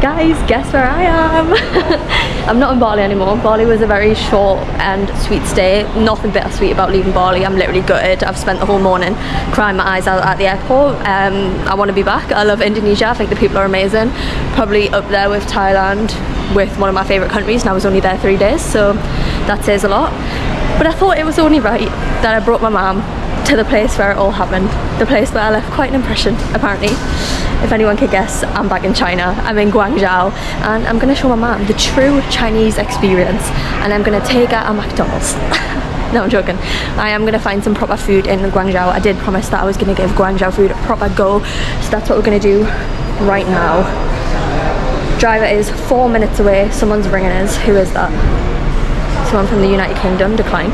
Guys, guess where I am? I'm not in Bali anymore. Bali was a very short and sweet stay. Nothing bittersweet about leaving Bali. I'm literally gutted. I've spent the whole morning crying my eyes out at the airport. I want to be back. I love Indonesia. I think the people are amazing. Probably up there with Thailand, with one of my favourite countries, and I was only there 3 days, so that says a lot. But I thought it was only right that I brought my mum to the place where it all happened. The place where I left quite an impression, apparently. If anyone could guess, I'm back in China. I'm in Guangzhou, and I'm going to show my mum the true Chinese experience, and I'm going to take her to McDonald's. No, I'm joking. I am going to find some proper food in Guangzhou. I did promise that I was going to give Guangzhou food a proper go, so that's what we're going to do right now. Driver is 4 minutes away. Someone's ringing us. Who is that? Someone from the United Kingdom, decline.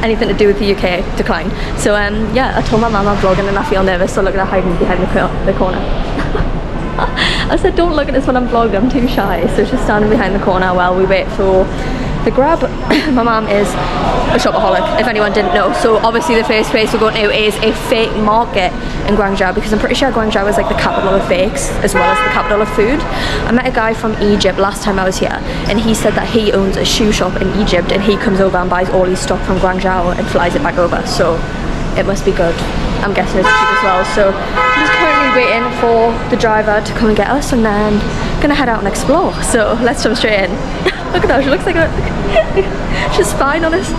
Anything to do with the UK, decline. So yeah, I told my mum I'm vlogging and I feel nervous, so look at her hiding behind the corner. I said don't look at this when I'm vlogging, I'm too shy. So she's standing behind the corner while we wait for the grab. My mum is a shopaholic, if anyone didn't know. So obviously the first place we're going to is a fake market in Guangzhou, because I'm pretty sure Guangzhou is like the capital of fakes as well as the capital of food. I met a guy from Egypt last time I was here, and he said that he owns a shoe shop in Egypt, and he comes over and buys all his stock from Guangzhou and flies it back over, so it must be good. I'm guessing it's cheap as well. So I'm just currently waiting for the driver to come and get us, and then gonna head out and explore. So let's jump straight in. Look at her, she looks like she's spying on us.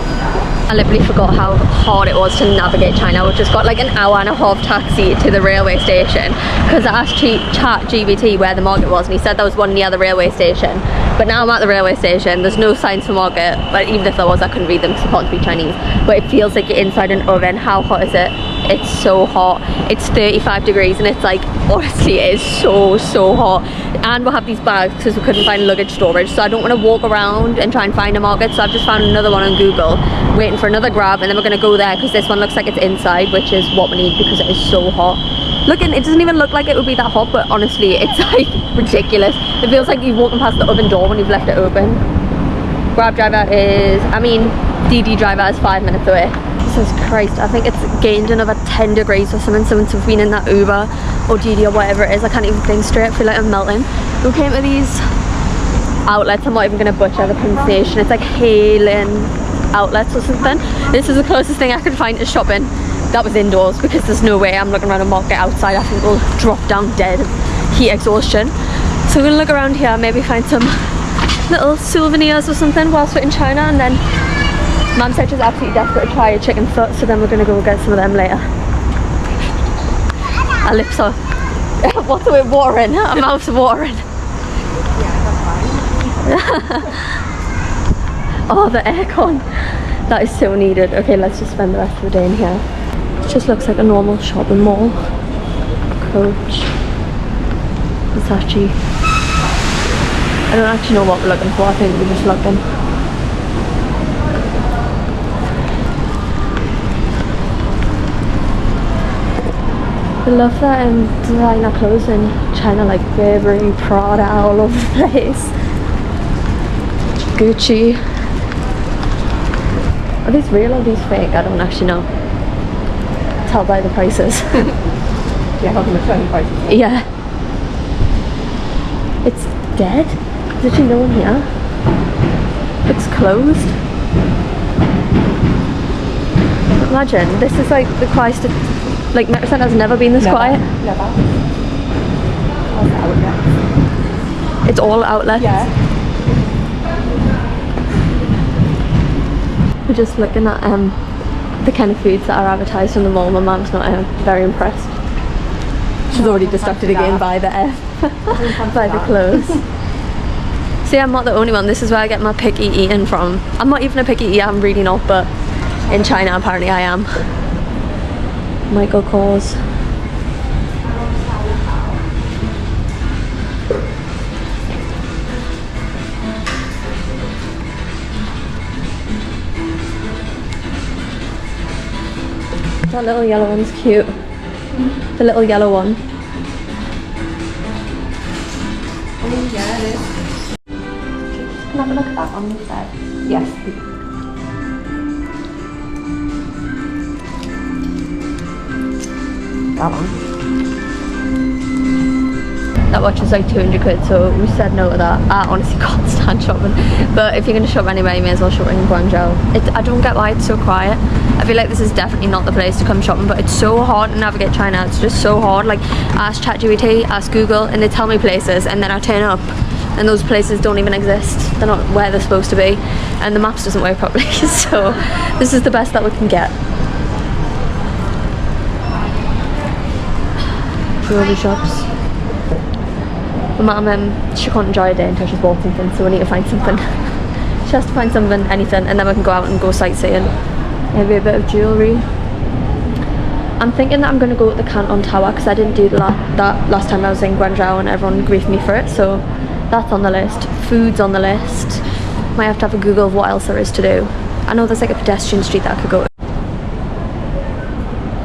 I literally forgot how hard it was to navigate China. We just got like an hour-and-a-half taxi to the railway station, because I asked ChatGPT where the market was, and he said there was one near the railway station. But now I'm at the railway station, there's no signs for market, but even if there was, I couldn't read them because I can't speak Chinese. But it feels like you're inside an oven. How hot is it? It's so hot. It's 35 degrees, and it's like, honestly, it is so hot. And we'll have these bags because we couldn't find luggage storage, so I don't want to walk around and try and find a market. So I've just found another one on Google, waiting for another grab, and then we're going to go there because this one looks like it's inside, which is what we need because it is so hot. Looking, it doesn't even look like it would be that hot, but honestly it's like ridiculous. It feels like you're walking past the oven door when you've left it open. Grab driver is, DD driver is 5 minutes away. Jesus Christ, I think it's gained another 10 degrees or something since we've been in that Uber or DD or whatever it is. I can't even think straight. I feel like I'm melting. We came to these outlets. I'm not even going to butcher the pronunciation. It's like Halen outlets or something. This is the closest thing I could find to shopping. That was indoors, because there's no way I'm looking around a market outside. I think we'll drop down dead of heat exhaustion. So we're going to look around here, maybe find some little souvenirs or something whilst we're in China, and then Mum said she's absolutely desperate to try a chicken foot, so then we're going to go get some of them later. Our lips are what's the word, watering? Our mouths are watering. Oh, the aircon, that is so needed. Okay, let's just spend the rest of the day in here. It just looks like a normal shopping mall. Coach, Versace. I don't actually know what we're looking for. I think we're just looking. I love that designer clothes in China, like Burberry, Prada, all over the place. Gucci. Are these real or are these fake? I don't actually know. Tell by the prices. Yeah, how can I tell the prices? Yeah. It's dead? There's actually no one here. It's closed. Imagine, this is like the quietest, like Metro Centre has never been this quiet. Never. Outlets. It's all outlets. Yeah. We're just looking at the kind of foods that are advertised in the mall. My mum's not very impressed. She's already distracted again by the by the clothes. See, I'm not the only one. This is where I get my picky eating from. I'm not even a picky eater, I'm really not, but in China apparently I am. Michael Kors. That little yellow one's cute. The little yellow one. Oh yeah, it is. Can I have a look at that one instead? Yes. That one. That watch is like 200 quid, so we said no to that. I honestly can't stand shopping, but if you're going to shop anywhere, you may as well shop in Guangzhou. I don't get why it's so quiet. I feel like this is definitely not the place to come shopping, but it's so hard to navigate China. It's just so hard. Like, ask ChatGPT, ask Google, and they tell me places, and then I turn up and those places don't even exist. They're not where they're supposed to be, and the maps doesn't work properly. So this is the best that we can get. Jewelry shops. My mum, she can't enjoy a day until she's bought something, so we need to find something. She has to find something, anything, and then we can go out and go sightseeing. Maybe a bit of jewellery. I'm thinking that I'm going to go to the Canton Tower, because I didn't do that last time I was in Guangzhou and everyone griefed me for it, so that's on the list. Food's on the list. Might have to have a Google of what else there is to do. I know there's like a pedestrian street that I could go to.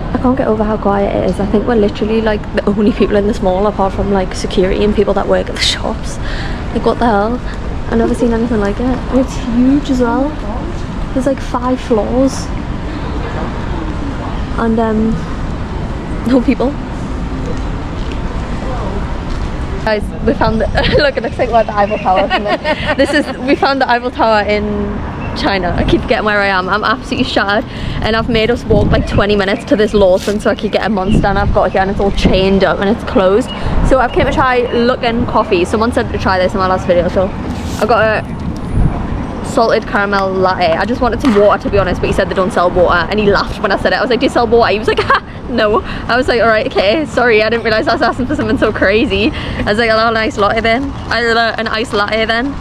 I can't get over how quiet it is. I think we're literally like the only people in this mall apart from like security and people that work at the shops. Like, what the hell? I've never seen anything like it. And it's huge as well. There's like 5 floors. And no people. Guys, we found the look, it looks like we're at the Eiffel Tower. We found the Eiffel Tower in China. I keep forgetting where I am. I'm absolutely shattered, and I've made us walk like 20 minutes to this Lawson so I could get a Monster, and I've got here and it's all chained up and it's closed. So I've came to try Luckin coffee. Someone said to try this in my last video, so I got a salted caramel latte. I just wanted some water, to be honest, but he said they don't sell water, and he laughed when I said it. I was like, do you sell water? He was like, ha, no. I was like, alright, okay, sorry, I didn't realise I was asking for something so crazy. I was like, a nice latte then. An iced latte then.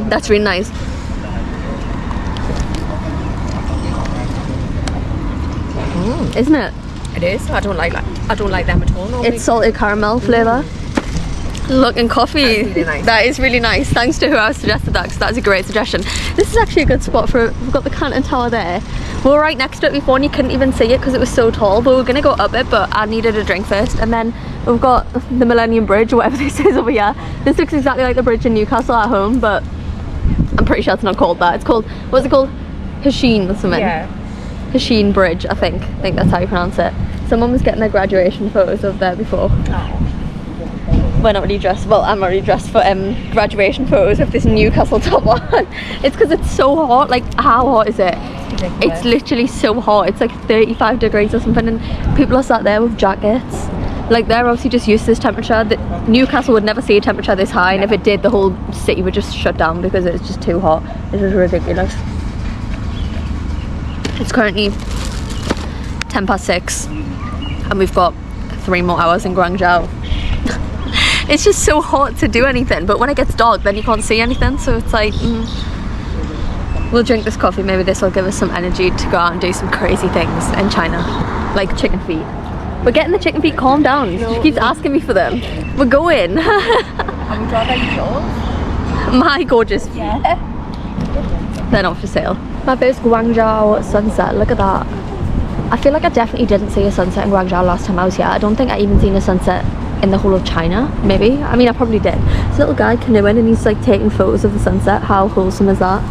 That's really nice. Isn't it? It is. I don't like them at all. Normally. It's salted caramel flavour. Luckin coffee. That's really nice. That is really nice. Thanks to whoever suggested that, because that's a great suggestion. This is actually a good spot for. We've got the Canton Tower there. We were right next to it before and you couldn't even see it because it was so tall, but we were going to go up it, but I needed a drink first. And then we've got the Millennium Bridge, or whatever this is over here. This looks exactly like the bridge in Newcastle at home, but I'm pretty sure it's not called that. It's called, what's it called? Hasheen or something. Yeah. Hasheen Bridge, I think that's how you pronounce it. Someone was getting their graduation photos over there before. Oh. We're not really dressed, well, I'm already dressed for graduation photos of this Newcastle top on. It's because it's so hot. Like, how hot is it? It's literally so hot. It's like 35 degrees or something, and people are sat there with jackets. Like, they're obviously just used to this temperature. Newcastle would never see a temperature this high, and if it did, the whole city would just shut down because it's just too hot. This is ridiculous. It's currently 6:10 and we've got 3 more hours in Guangzhou. It's just so hot to do anything, but when it gets dark then you can't see anything, so it's like we'll drink this coffee. Maybe this will give us some energy to go out and do some crazy things in China, like chicken feet. We're getting the chicken feet. Calm down. She keeps asking me for them. We're going. I would rather eat yours. My gorgeous. Yeah. They're not for sale. My first Guangzhou sunset. Look at that. I feel like I definitely didn't see a sunset in Guangzhou last time I was here. I don't think I even seen a sunset in the whole of China, maybe. I mean, I probably did. This little guy canoeing and he's like taking photos of the sunset. How wholesome is that?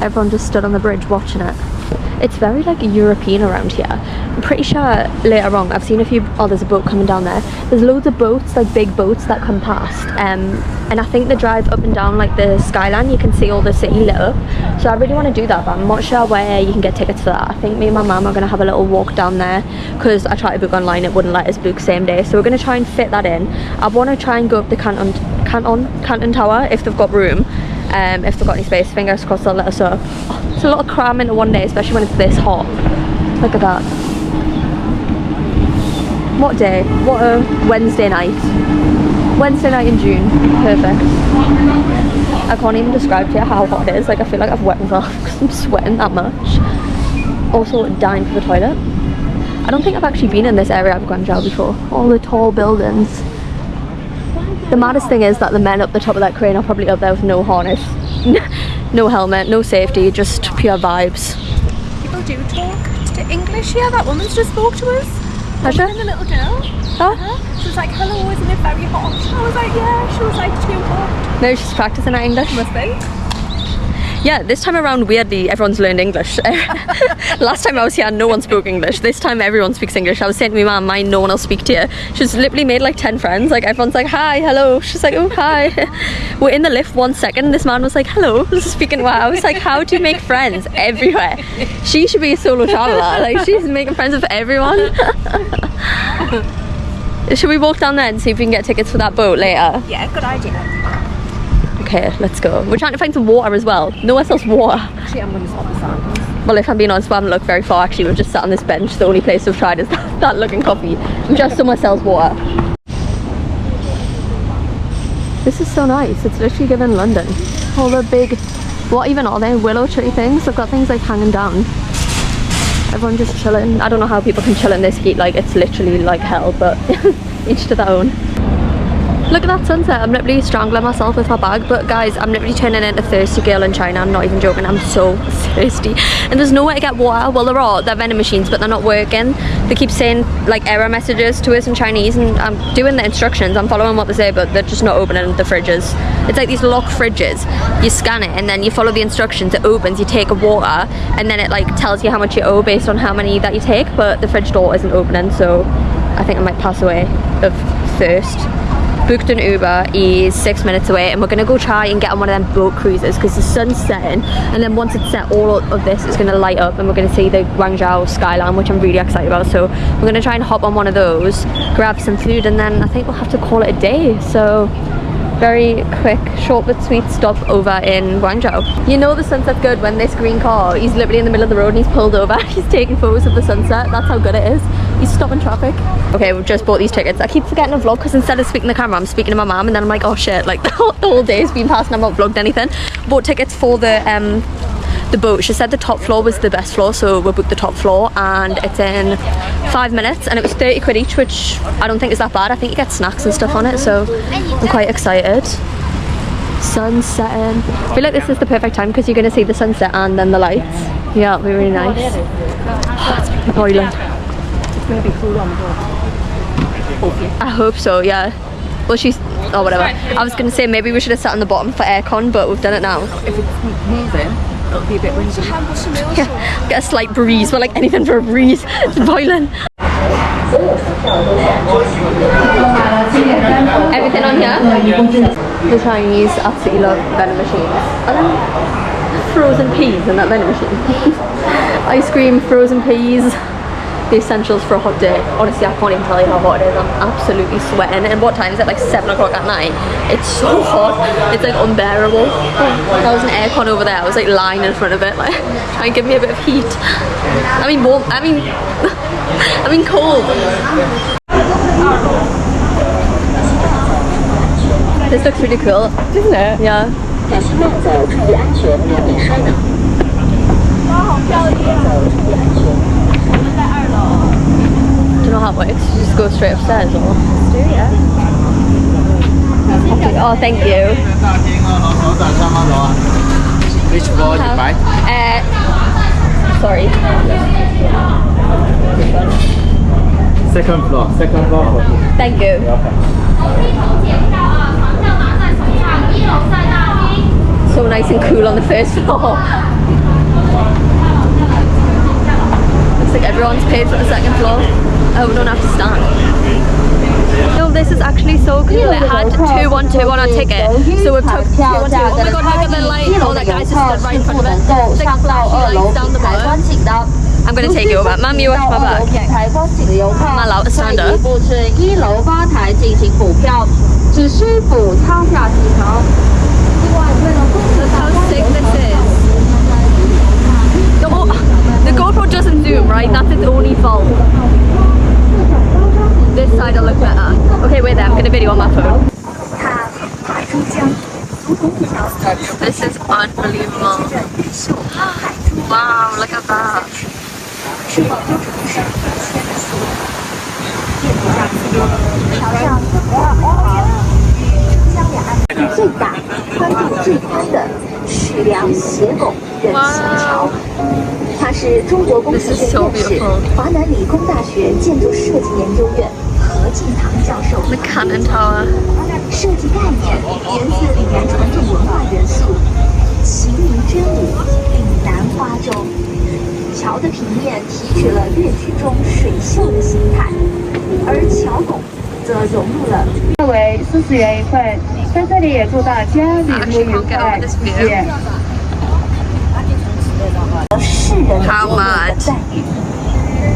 Everyone just stood on the bridge watching it. It's very like European around here. I'm pretty sure later on I've seen a few, oh, there's a boat coming down there. There's loads of boats, like big boats that come past, and I think they drive up and down like the skyline. You can see all the city lit up, so I really want to do that, but I'm not sure where you can get tickets for that. I think me and my mum are going to have a little walk down there, because I tried to book online, it wouldn't let us book same day, so we're going to try and fit that in. I want to try and go up the Canton Tower if they've got room. If they've got any space, fingers crossed they'll let us up. Oh, it's a lot of cram into one day, especially when it's this hot. Look at that. What day? What a Wednesday night. Wednesday night in June. Perfect. I can't even describe to you how hot it is. Like, I feel like I've wet myself because I'm sweating that much. Also dying for the toilet. I don't think I've actually been in this area of Guangzhou before. All the tall buildings. The maddest thing is that the men up the top of that crane are probably up there with no harness, no helmet, no safety, just pure vibes. People do talk to English here. That woman's just spoke to us. Has she? And the little girl. Oh? She was like, hello, isn't it very hot? I was like, yeah. She was like, too hot. Maybe she's practicing her English. Must be. Yeah, this time around, weirdly, everyone's learned English. Last time I was here, no one spoke English. This time, everyone speaks English. I was saying to my mum, no one will speak to you. She's literally made like 10 friends. Like, everyone's like, hi, hello. She's like, oh, hi. We're in the lift 1 second. This man was like, hello, speaking to her. I was like, how do you make friends everywhere? She should be a solo traveler. Like, she's making friends with everyone. Should we walk down there and see if we can get tickets for that boat later? Yeah, good idea. Okay, let's go. We're trying to find some water as well. Nowhere else water. Actually, I'm going to stop the sandals. Well, if I'm being honest, we haven't looked very far. Actually, we've just sat on this bench. The only place we've tried is that looking coffee. And just somewhere sells water. This is so nice. It's literally given London. All the big, what even are they? Willow tree things? They've got things like hanging down. Everyone just chilling. I don't know how people can chill in this heat. Like, it's literally like hell, but each to their own. Look at that sunset. I'm literally strangling myself with my bag. But guys, I'm literally turning into a thirsty girl in China. I'm not even joking. I'm so thirsty. And there's nowhere to get water. Well, they're vending machines, but they're not working. They keep saying like error messages to us in Chinese, and I'm doing the instructions. I'm following what they say, but they're just not opening the fridges. It's like these lock fridges. You scan it and then you follow the instructions. It opens, you take a water, and then it like tells you how much you owe based on how many that you take. But the fridge door isn't opening, so I think I might pass away of thirst. Booked an Uber, is 6 minutes away, and we're gonna go try and get on one of them boat cruises because the sun's setting, and then once it's set, all of this is gonna light up and we're gonna see the Guangzhou skyline, which I'm really excited about. So we're gonna try and hop on one of those, grab some food, and then I think we'll have to call it a day. So very quick, short but sweet stop over in Guangzhou. You know the sunset's good when this green car, he's literally in the middle of the road and he's pulled over. He's taking photos of the sunset. That's how good it is. He's stopping traffic. Okay, we've just bought these tickets. I keep forgetting to vlog because instead of speaking to the camera, I'm speaking to my mum, and then I'm like, oh shit, like the whole day's been past and I've not vlogged anything. Bought tickets for the boat. She said the top floor was the best floor, so we booked the top floor, and it's in 5 minutes, and it was 30 quid each, which I don't think is that bad. I think you get snacks and stuff on it, so I'm quite excited. Sun setting. I feel like this is the perfect time because you're going to see the sunset and then the lights. Yeah, it'll be really nice. Oh, it's really boiling. It's going to be cool on the boat. I hope so, yeah. Well, she's, oh whatever. I was going to say maybe we should have sat on the bottom for aircon, but we've done it now. If it's moving, it'll be a bit windy. Yeah, get a slight breeze. We're like anything for a breeze. It's boiling. Everything on here? The Chinese absolutely love vending machines. And then frozen peas in that vending machine. Ice cream, frozen peas, the essentials for a hot day. Honestly, I can't even tell you how hot it is. I'm absolutely sweating. And what time is it? Like 7 o'clock at night. It's so hot. It's like unbearable. There was an aircon over there. I was like lying in front of it, like trying to give me a bit of heat. I mean warm. I mean cold. This looks really cool, isn't it? Yeah. Don't know how it works. You just go straight upstairs, or? Yeah. Oh, thank you. Which floor you buy? Sorry. Second floor for you. Thank you. So nice and cool on the first floor. Looks like everyone's paid for the second floor. Oh, we don't have to stand. No, this is actually so cool. It had 212 on our ticket, so we've took 212. Oh my god, look at the light. Oh, that guy's just stood right in front of it. It's like flashing lights down the bottom. I'm gonna take you over. Mum, you watch my back. I'm not allowed to stand up. How sick this is. The GoPro doesn't zoom, right? That's its only fault. This side will look better. Okay, wait there. I'm gonna video on my phone. This is unbelievable. Wow, look at that. 最大、宽度最宽的曲梁斜拱人行桥，它是中国工程院院士、华南理工大学建筑设计研究院何敬堂教授 The Cannon Tower. 设计概念源自里面传统文化元素，其名真理，岭南花洲。桥的平面提取了乐曲中水袖的形态，而桥拱则融入了。为40元一块，在这里也祝大家旅途愉快，谢谢。世人的赞誉。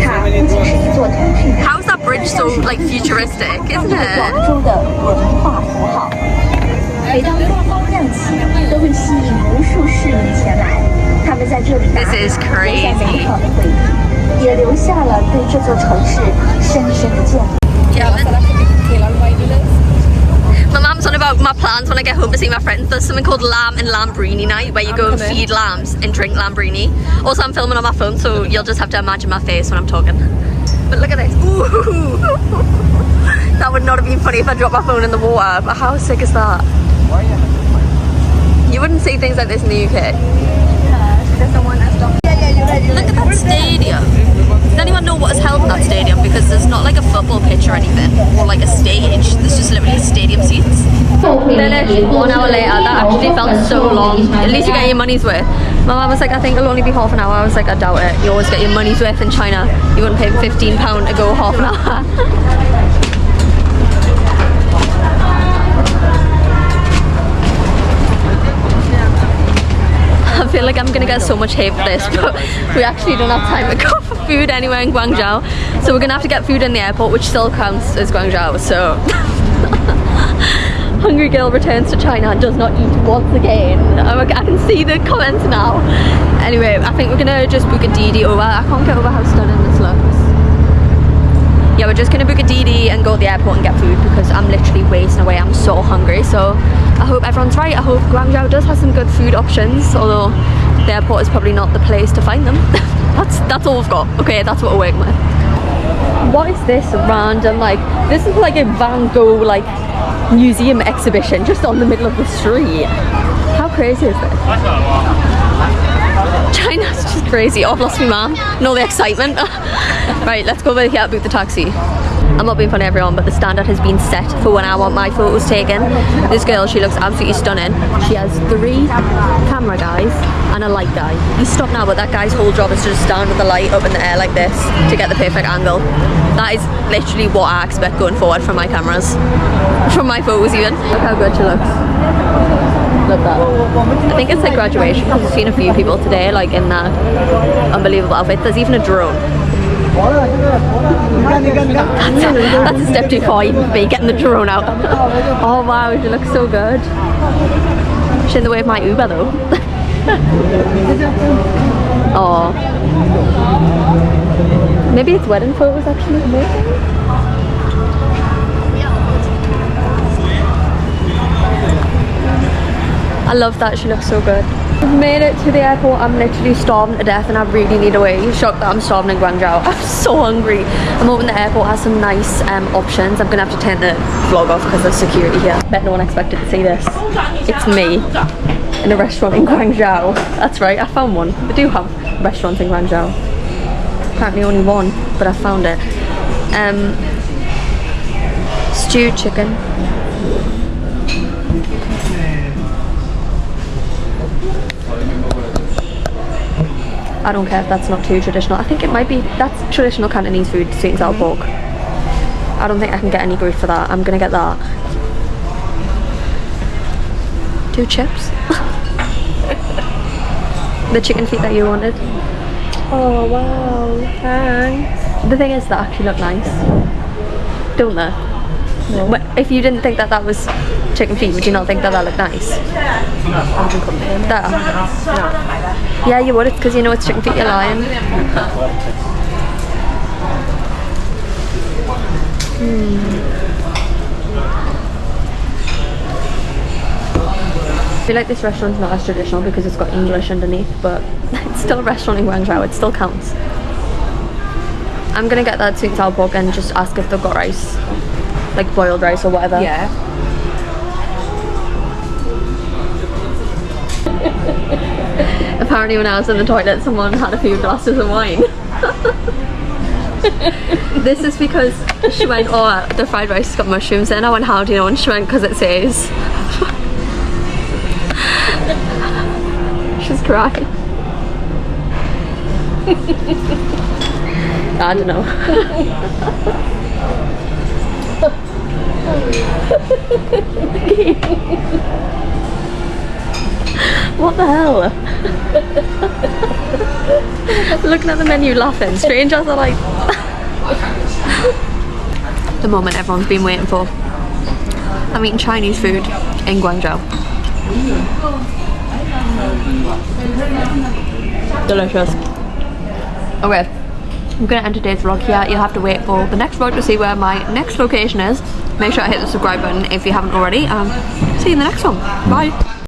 它不仅是一座通讯塔， How's that bridge so like futuristic, isn't 广 it? 州的文化符号。每当光光亮起，都会吸引无数市民前来。他们在这里打卡， This is 留下 crazy. 美好的回忆，也留下了对这座城市深深的眷恋。 My mum's on about my plans when I get home to see my friends. There's something called lamb and lambrini night where you go and feed lambs and drink lambrini. Also, I'm filming on my phone, so you'll just have to imagine my face when I'm talking. But look at this. Ooh. That would not have been funny if I dropped my phone in the water, but how sick is that? You wouldn't see things like this in the UK. Look at that stadium. Does anyone know what is held in that stadium? Because there's not like a football pitch or anything, or like a stage. There's just literally stadium seats. Finished 1 hour later. That actually felt so long. At least you get your money's worth. My mum was like, I think it'll only be half an hour. I was like, I doubt it. You always get your money's worth in China. You wouldn't pay £15 to go half an hour. I feel like I'm gonna get so much hate for this, but we actually don't have time to go for food anywhere in Guangzhou, so we're gonna have to get food in the airport, which still counts as Guangzhou. So hungry girl returns to China and does not eat once again. I can see the comments now. Anyway, I think we're gonna just book a DD over. I can't get over how stunning this looks. Yeah, we're just gonna book a DD and go to the airport and get food because I'm literally wasting away. I'm so hungry. So I hope everyone's right. I hope Guangzhou does have some good food options, although the airport is probably not the place to find them. that's all we've got. Okay, that's what we're working with. What is this random, like, this is like a Van Gogh like museum exhibition just on the middle of the street. How crazy is this? China's just crazy. Oh, I've lost my man and all the excitement. Right, let's go over here, book the taxi. I'm not being funny everyone, but the standard has been set for when I want my photos taken. This girl, she looks absolutely stunning. She has 3 camera guys and a light guy. He's stopped now, but that guy's whole job is to just stand with the light up in the air like this to get the perfect angle. That is literally what I expect going forward from my cameras. From my photos even. Look how good she looks. Love that. I think it's like graduation because I've seen a few people today like in that unbelievable outfit. There's even a drone. That's a step too far even for me, getting the drone out. Oh wow, she looks so good. She's in the way of my Uber though. Oh. Maybe it's wedding photos actually. I love that, she looks so good. We've made it to the airport. I'm literally starving to death and I really need a wee. Shocked that I'm starving in Guangzhou. I'm so hungry. I'm hoping the airport has some nice options. I'm gonna have to turn the vlog off because there's security here. Bet no one expected to see this. It's me in a restaurant in Guangzhou. That's right, I found one. They do have restaurants in Guangzhou. Apparently only one, but I found it. Stewed chicken. I don't care if that's not too traditional. I think it might be, that's traditional Cantonese food, sweet and sour pork. I don't think I can get any grief for that. I'm gonna get that. 2 chips. The chicken feet that you wanted. Oh wow, thanks. The thing is, they actually look nice, don't they? No. But if you didn't think that that was chicken feet, would you not think that that looked nice? That? No. Yeah, you would, because you know it's chicken feet, you're lying. I feel like this restaurant's not as traditional because it's got English underneath, but it's still a restaurant in Guangzhou, it still counts. I'm gonna get that sweet and sour pork and just ask if they've got rice. Like boiled rice or whatever. Yeah. Apparently when I was in the toilet someone had a few glasses of wine. This is because she went, oh, the fried rice has got mushrooms in. I went, how do you know? And she went, because it says. She's crying. I don't know. What the hell? Looking at the menu laughing. Strangers are like... The moment everyone's been waiting for. I'm eating Chinese food in Guangzhou. Delicious. Okay, I'm gonna end today's vlog here. You'll have to wait for the next vlog to see where my next location is. Make sure to hit the subscribe button if you haven't already. See you in the next one. Bye.